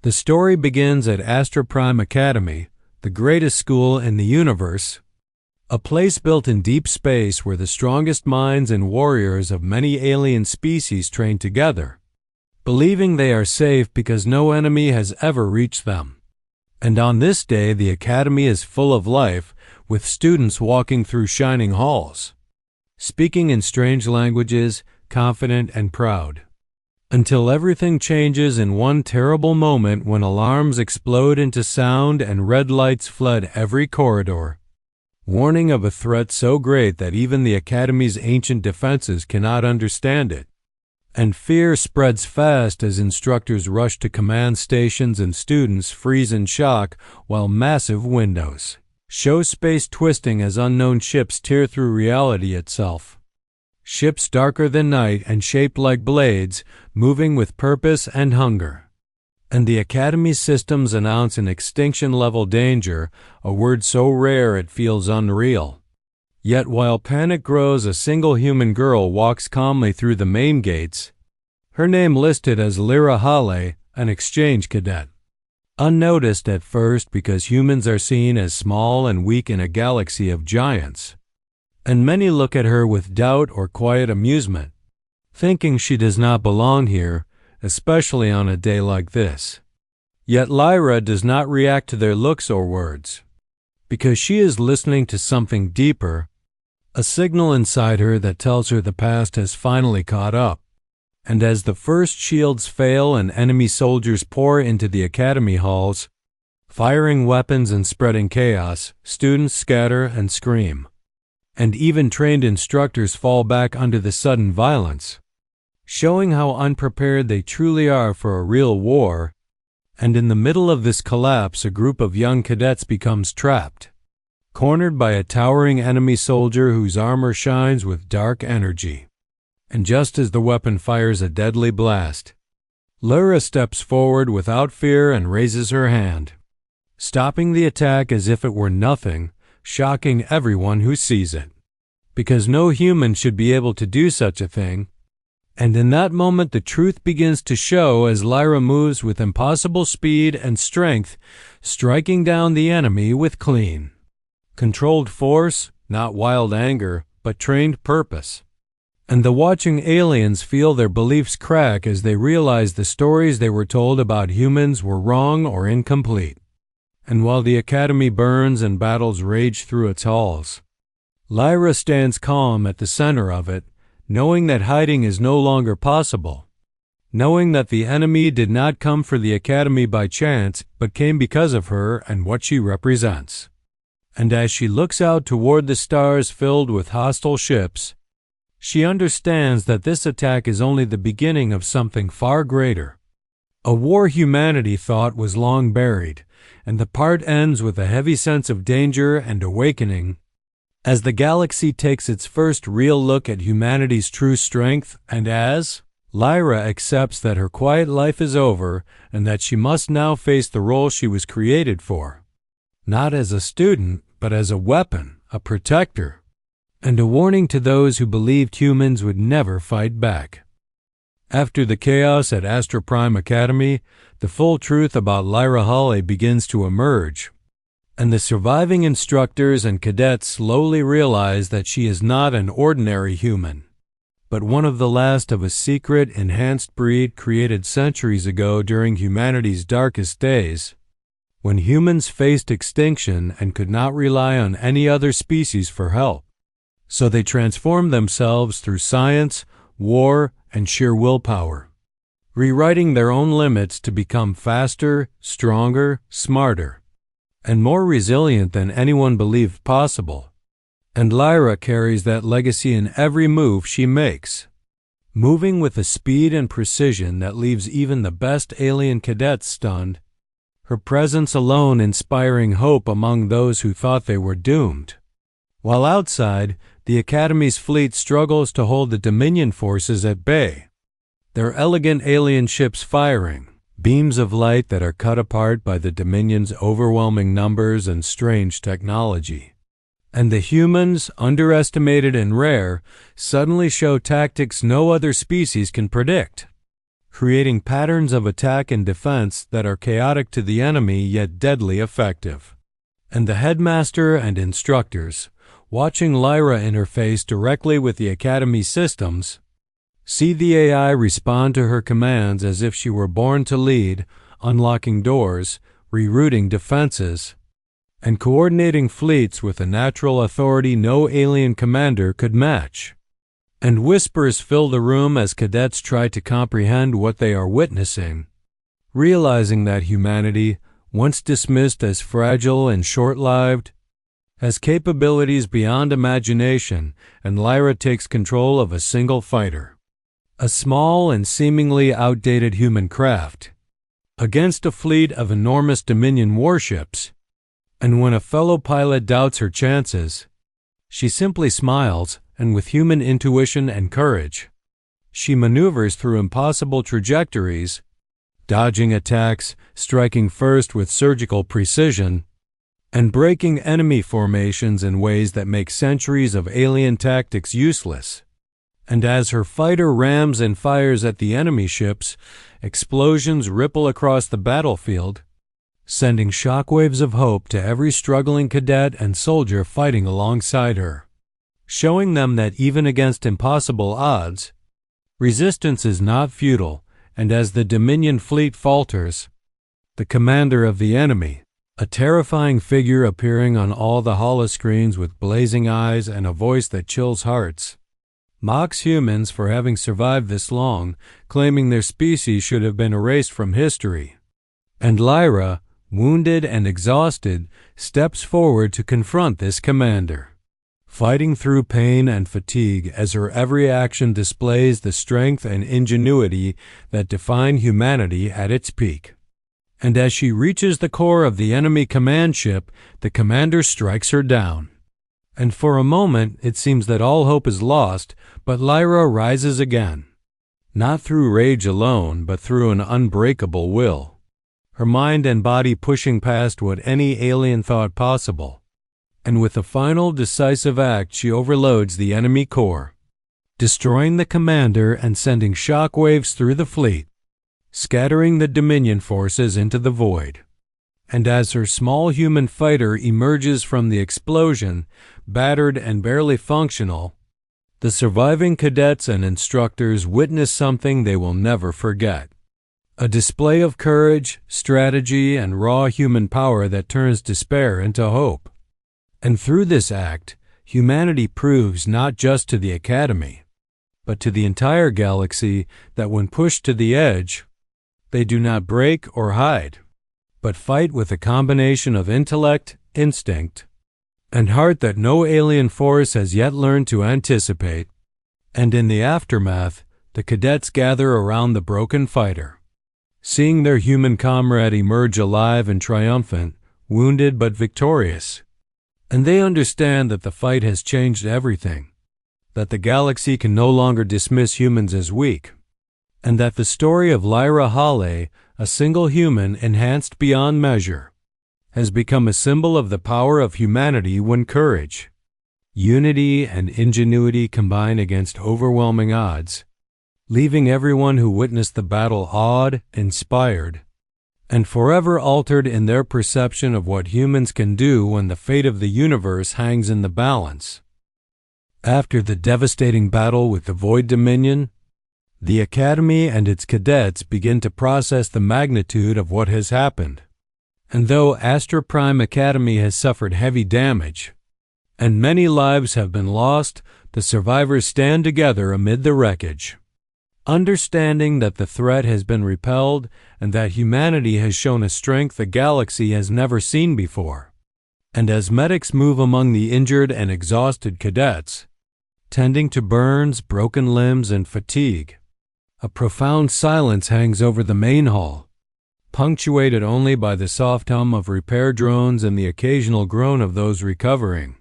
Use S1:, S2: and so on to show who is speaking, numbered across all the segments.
S1: The story begins at Astra Prime Academy, the greatest school in the universe, a place built in deep space where the strongest minds and warriors of many alien species train together, believing they are safe because no enemy has ever reached them. And on this day, the academy is full of life, with students walking through shining halls, speaking in strange languages, confident and proud. Until everything changes in one terrible moment when alarms explode into sound and red lights flood every corridor, warning of a threat so great that even the Academy's ancient defenses cannot understand it. And fear spreads fast as instructors rush to command stations and students freeze in shock while massive windows show space twisting as unknown ships tear through reality itself. Ships darker than night and shaped like blades, moving with purpose and hunger. And the Academy's systems announce an extinction-level danger, a word so rare it feels unreal. Yet while panic grows, a single human girl walks calmly through the main gates, her name listed as Lyra Hale, an exchange cadet. Unnoticed at first because humans are seen as small and weak in a galaxy of giants, and many look at her with doubt or quiet amusement, thinking she does not belong here, especially on a day like this. Yet Lyra does not react to their looks or words, because she is listening to something deeper, a signal inside her that tells her the past has finally caught up. And as the first shields fail and enemy soldiers pour into the academy halls, firing weapons and spreading chaos, students scatter and scream. And even trained instructors fall back under the sudden violence, showing how unprepared they truly are for a real war. And in the middle of this collapse, a group of young cadets becomes trapped, cornered by a towering enemy soldier whose armor shines with dark energy. And just as the weapon fires a deadly blast, Lyra steps forward without fear and raises her hand, stopping the attack as if it were nothing, shocking everyone who sees it. Because no human should be able to do such a thing. And in that moment the truth begins to show as Lyra moves with impossible speed and strength, striking down the enemy with clean, controlled force, not wild anger, but trained purpose. And the watching aliens feel their beliefs crack as they realize the stories they were told about humans were wrong or incomplete. And while the academy burns and battles rage through its halls, Lyra stands calm at the center of it, knowing that hiding is no longer possible, knowing that the enemy did not come for the academy by chance, but came because of her and what she represents. And as she looks out toward the stars filled with hostile ships, she understands that this attack is only the beginning of something far greater. A war humanity thought was long buried, and the part ends with a heavy sense of danger and awakening as the galaxy takes its first real look at humanity's true strength, and as Lyra accepts that her quiet life is over and that she must now face the role she was created for, not as a student, but as a weapon, a protector, and a warning to those who believed humans would never fight back. After the chaos at Astra Prime Academy, the full truth about Lyra Hale begins to emerge, and the surviving instructors and cadets slowly realize that she is not an ordinary human, but one of the last of a secret, enhanced breed created centuries ago during humanity's darkest days, when humans faced extinction and could not rely on any other species for help. So they transformed themselves through science, war, and sheer willpower, rewriting their own limits to become faster, stronger, smarter, and more resilient than anyone believed possible. And Lyra carries that legacy in every move she makes, moving with a speed and precision that leaves even the best alien cadets stunned, her presence alone inspiring hope among those who thought they were doomed. While outside, the Academy's fleet struggles to hold the Dominion forces at bay, their elegant alien ships firing, beams of light that are cut apart by the Dominion's overwhelming numbers and strange technology. And the humans, underestimated and rare, suddenly show tactics no other species can predict. creating patterns of attack and defense that are chaotic to the enemy yet deadly effective. And the headmaster and instructors, watching Lyra interface directly with the Academy systems, see the AI respond to her commands as if she were born to lead, unlocking doors, rerouting defenses, and coordinating fleets with a natural authority no alien commander could match. And whispers fill the room as cadets try to comprehend what they are witnessing, realizing that humanity, once dismissed as fragile and short-lived, has capabilities beyond imagination, and Lyra takes control of a single fighter, a small and seemingly outdated human craft, against a fleet of enormous Dominion warships. And when a fellow pilot doubts her chances, she simply smiles, and with human intuition and courage, she maneuvers through impossible trajectories, dodging attacks, striking first with surgical precision, and breaking enemy formations in ways that make centuries of alien tactics useless. And as her fighter rams and fires at the enemy ships, explosions ripple across the battlefield, sending shockwaves of hope to every struggling cadet and soldier fighting alongside her, showing them that even against impossible odds, resistance is not futile. And as the Dominion fleet falters, the commander of the enemy, a terrifying figure appearing on all the holoscreens with blazing eyes and a voice that chills hearts, mocks humans for having survived this long, claiming their species should have been erased from history. And Lyra, wounded and exhausted, steps forward to confront this commander, fighting through pain and fatigue as her every action displays the strength and ingenuity that define humanity at its peak. And as she reaches the core of the enemy command ship, the commander strikes her down. And for a moment it seems that all hope is lost, but Lyra rises again, not through rage alone, but through an unbreakable will, her mind and body pushing past what any alien thought possible. And with a final decisive act, she overloads the enemy core, destroying the commander and sending shockwaves through the fleet, scattering the Dominion forces into the void. And as her small human fighter emerges from the explosion, battered and barely functional, the surviving cadets and instructors witness something they will never forget. A display of courage, strategy, and raw human power that turns despair into hope. And through this act, humanity proves not just to the Academy, but to the entire galaxy that when pushed to the edge, they do not break or hide, but fight with a combination of intellect, instinct, and heart that no alien force has yet learned to anticipate. And in the aftermath, the cadets gather around the broken fighter, seeing their human comrade emerge alive and triumphant, wounded but victorious. And they understand that the fight has changed everything, that the galaxy can no longer dismiss humans as weak, and that the story of Lyra Hale, a single human enhanced beyond measure, has become a symbol of the power of humanity when courage, unity, and ingenuity combine against overwhelming odds, leaving everyone who witnessed the battle awed, inspired, and forever altered in their perception of what humans can do when the fate of the universe hangs in the balance. After the devastating battle with the Void Dominion, the Academy and its cadets begin to process the magnitude of what has happened. And though Astra Prime Academy has suffered heavy damage, and many lives have been lost, the survivors stand together amid the wreckage, understanding that the threat has been repelled and that humanity has shown a strength the galaxy has never seen before. And as medics move among the injured and exhausted cadets, tending to burns, broken limbs, and fatigue, a profound silence hangs over the main hall, punctuated only by the soft hum of repair drones and the occasional groan of those recovering.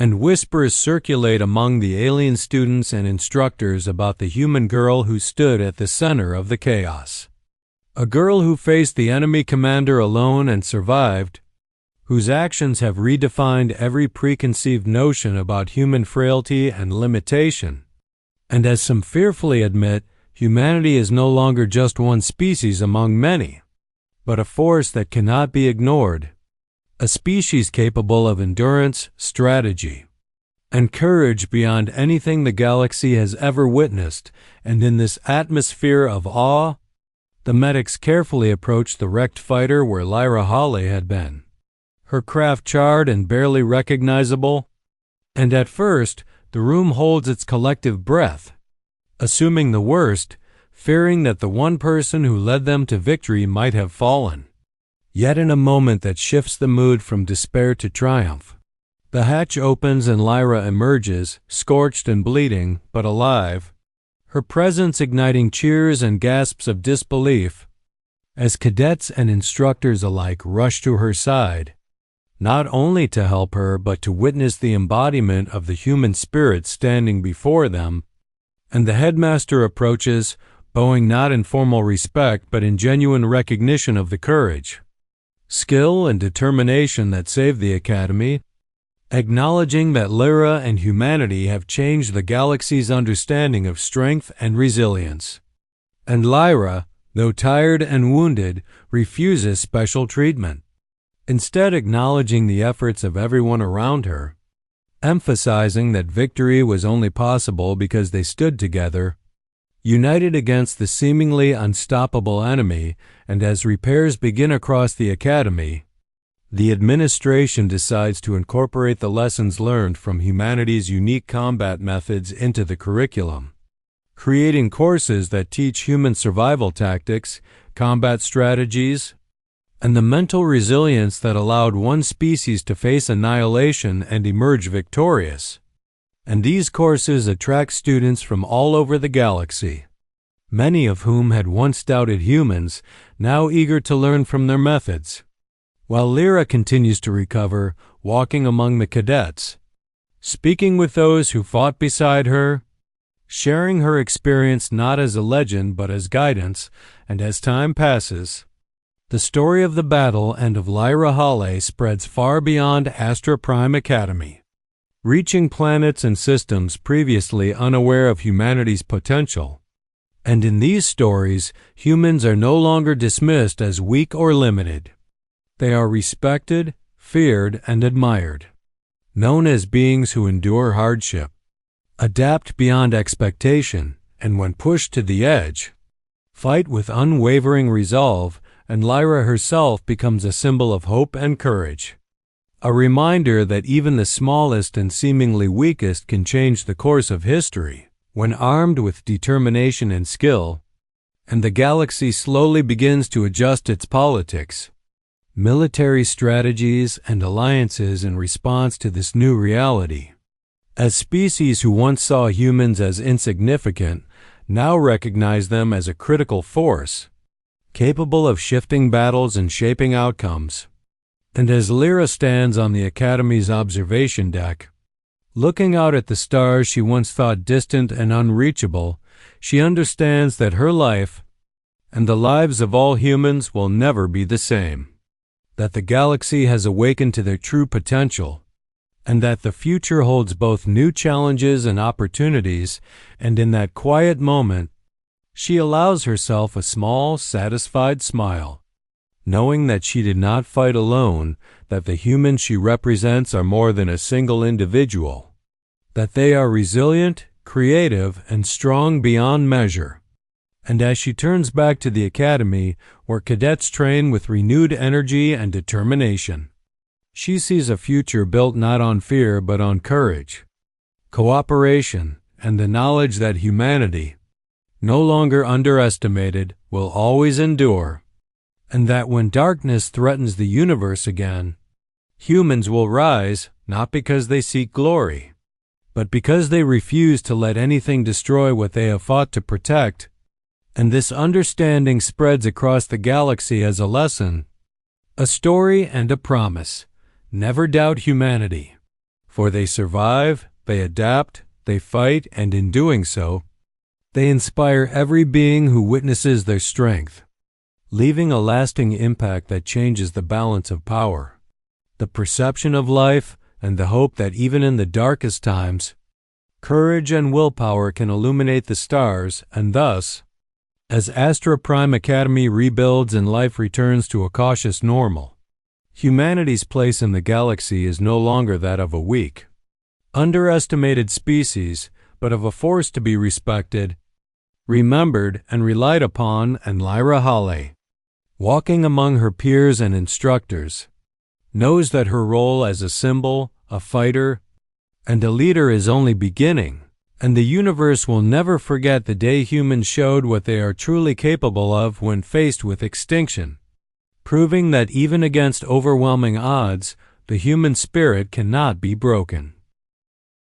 S1: And whispers circulate among the alien students and instructors about the human girl who stood at the center of the chaos. A girl who faced the enemy commander alone and survived, whose actions have redefined every preconceived notion about human frailty and limitation. And as some fearfully admit, Humanity is no longer just one species among many, but a force that cannot be ignored, a species capable of endurance, strategy, and courage beyond anything the galaxy has ever witnessed. And in this atmosphere of awe, the medics carefully approached the wrecked fighter where Lyra Hawley had been, her craft charred and barely recognizable. And at first, the room holds its collective breath, assuming the worst, fearing that the one person who led them to victory might have fallen. Yet in a moment that shifts the mood from despair to triumph, the hatch opens and Lyra emerges, scorched and bleeding, but alive, her presence igniting cheers and gasps of disbelief as cadets and instructors alike rush to her side, not only to help her but to witness the embodiment of the human spirit standing before them. And the headmaster approaches, bowing not in formal respect but in genuine recognition of the courage, skill, and determination that saved the Academy, acknowledging that Lyra and humanity have changed the galaxy's understanding of strength and resilience. And Lyra, though tired and wounded, refuses special treatment, instead acknowledging the efforts of everyone around her, emphasizing that victory was only possible because they stood together, united against the seemingly unstoppable enemy. And as repairs begin across the Academy, the administration decides to incorporate the lessons learned from humanity's unique combat methods into the curriculum, creating courses that teach human survival tactics, combat strategies, and the mental resilience that allowed one species to face annihilation and emerge victorious. And these courses attract students from all over the galaxy, many of whom had once doubted humans, now eager to learn from their methods. While Lyra continues to recover, walking among the cadets, speaking with those who fought beside her, sharing her experience not as a legend but as guidance. And as time passes, the story of the battle and of Lyra Hawley spreads far beyond Astra Prime Academy, reaching planets and systems previously unaware of humanity's potential. And in these stories, humans are no longer dismissed as weak or limited. They are respected, feared, and admired, known as beings who endure hardship, adapt beyond expectation, and when pushed to the edge, fight with unwavering resolve. And Lyra herself becomes a symbol of hope and courage, a reminder that even the smallest and seemingly weakest can change the course of history when armed with determination and skill. And the galaxy slowly begins to adjust its politics, military strategies, and alliances in response to this new reality. As species who once saw humans as insignificant now recognize them as a critical force, capable of shifting battles and shaping outcomes. And as Lyra stands on the Academy's observation deck, looking out at the stars she once thought distant and unreachable, she understands that her life and the lives of all humans will never be the same, that the galaxy has awakened to their true potential, and that the future holds both new challenges and opportunities. And in that quiet moment, she allows herself a small, satisfied smile, knowing that she did not fight alone, that the humans she represents are more than a single individual, that they are resilient, creative, and strong beyond measure. And as she turns back to the Academy, where cadets train with renewed energy and determination, she sees a future built not on fear but on courage, cooperation, and the knowledge that humanity, no longer underestimated, will always endure, and that when darkness threatens the universe again, humans will rise, not because they seek glory, but because they refuse to let anything destroy what they have fought to protect. And this understanding spreads across the galaxy as a lesson, a story, and a promise. Never doubt humanity, for they survive, they adapt, they fight, and in doing so, they inspire every being who witnesses their strength, leaving a lasting impact that changes the balance of power, the perception of life, and the hope that even in the darkest times, courage and willpower can illuminate the stars and thus As Astra Prime Academy rebuilds and life returns to a cautious normal, humanity's place in the galaxy is no longer that of a weak, underestimated species, but of a force to be respected, remembered, and relied upon. And Lyra Hale, walking among her peers and instructors, knows that her role as a symbol, a fighter, and a leader is only beginning, and the universe will never forget the day humans showed what they are truly capable of when faced with extinction, proving that even against overwhelming odds, the human spirit cannot be broken.